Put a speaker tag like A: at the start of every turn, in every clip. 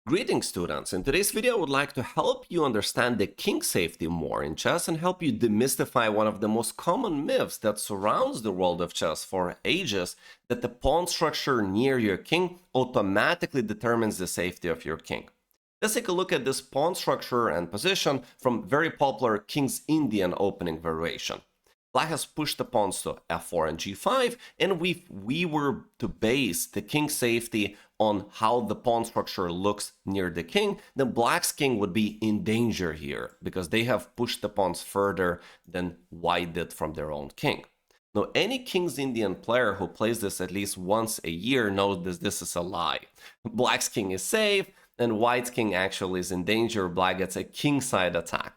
A: Greetings, students. In today's video, I would like to help you understand the king safety more in chess and help you demystify one of the most common myths that surrounds the world of chess for ages, that the pawn structure near your king automatically determines the safety of your king. Let's take a look at this pawn structure and position from very popular King's Indian opening variation. Black has pushed the pawns to f4 and g5, and if we were to base the king safety on how the pawn structure looks near the king, then black's king would be in danger here, because they have pushed the pawns further than white did from their own king. Now, any King's Indian player who plays this at least once a year knows that this is a lie. Black's king is safe, and white's king actually is in danger. Black gets a kingside attack.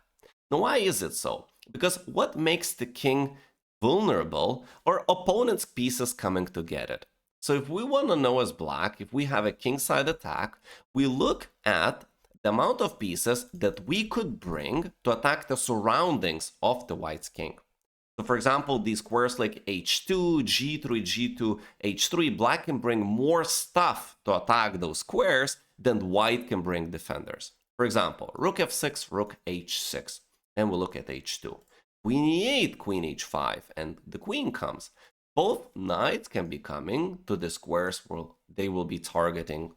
A: Now, why is it so? Because what makes the king vulnerable are opponent's pieces coming to get it. So if we want to know as black, if we have a kingside attack, we look at the amount of pieces that we could bring to attack the surroundings of the white's king. So for example, these squares like h2, g3, g2, h3, black can bring more stuff to attack those squares than white can bring defenders. For example, rook f6, rook h6. And we'll look at h2. Queen e8, queen h5, and the queen comes. Both knights can be coming to the squares where they will be targeting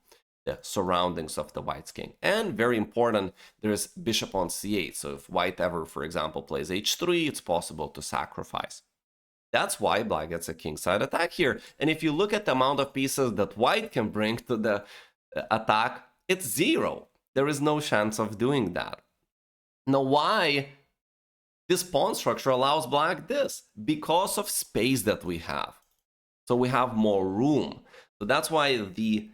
A: the surroundings of the white's king. And very important, there's bishop on c8. So if white ever, for example, plays h3, it's possible to sacrifice. That's why black gets a kingside attack here. And if you look at the amount of pieces that white can bring to the attack, it's 0. There is no chance of doing that. Now, why this pawn structure allows black this? Because of space that we have. So we have more room. So that's why the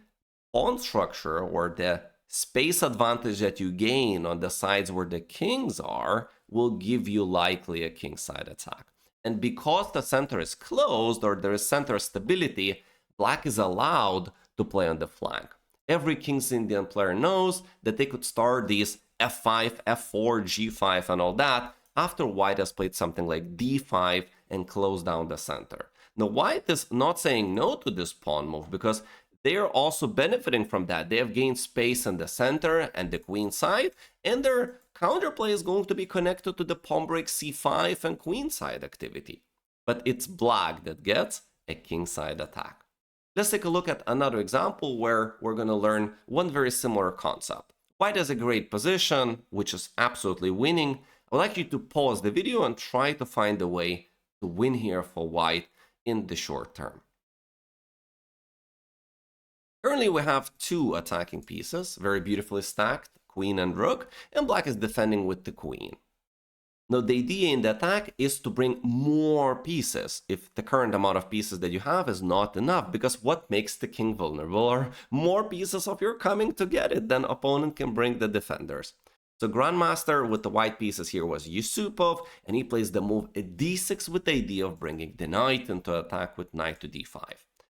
A: pawn structure, or the space advantage that you gain on the sides where the kings are, will give you likely a kingside attack. And because the center is closed, or there is center stability, black is allowed to play on the flank. Every King's Indian player knows that they could start these f5, f4, g5, and all that after white has played something like d5 and closed down the center. Now, white is not saying no to this pawn move because they are also benefiting from that. They have gained space in the center and the queen side, and their counterplay is going to be connected to the pawn break c5 and queen side activity. But it's black that gets a kingside attack. Let's take a look at another example where we're going to learn one very similar concept. White has a great position, which is absolutely winning. I would like you to pause the video and try to find a way to win here for white in the short term. Currently, we have two attacking pieces, very beautifully stacked, queen and rook, and black is defending with the queen. Now, the idea in the attack is to bring more pieces if the current amount of pieces that you have is not enough, because what makes the king vulnerable are more pieces of your coming to get it than opponent can bring the defenders. So Grandmaster with the white pieces here was Yusupov, and he plays the move at d6 with the idea of bringing the knight into attack with knight to d5.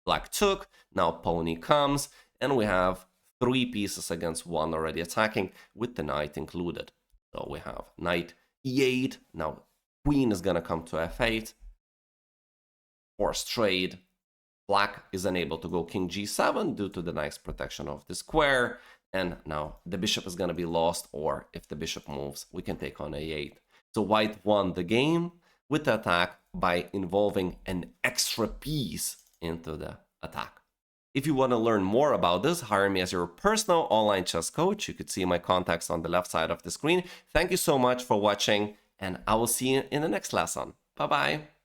A: Black took, now pony comes, and we have 3 pieces against 1 already attacking with the knight included. So we have knight e8, now queen is gonna come to f8, forced trade. Black is unable to go king g7 due to the nice protection of the square, and now the bishop is gonna be lost, or if the bishop moves, we can take on a8. So white won the game with the attack by involving an extra piece into the attack. If you want to learn more about this, hire me as your personal online chess coach. You could see my contacts on the left side of the screen. Thank you so much for watching, and I will see you in the next lesson. Bye-bye.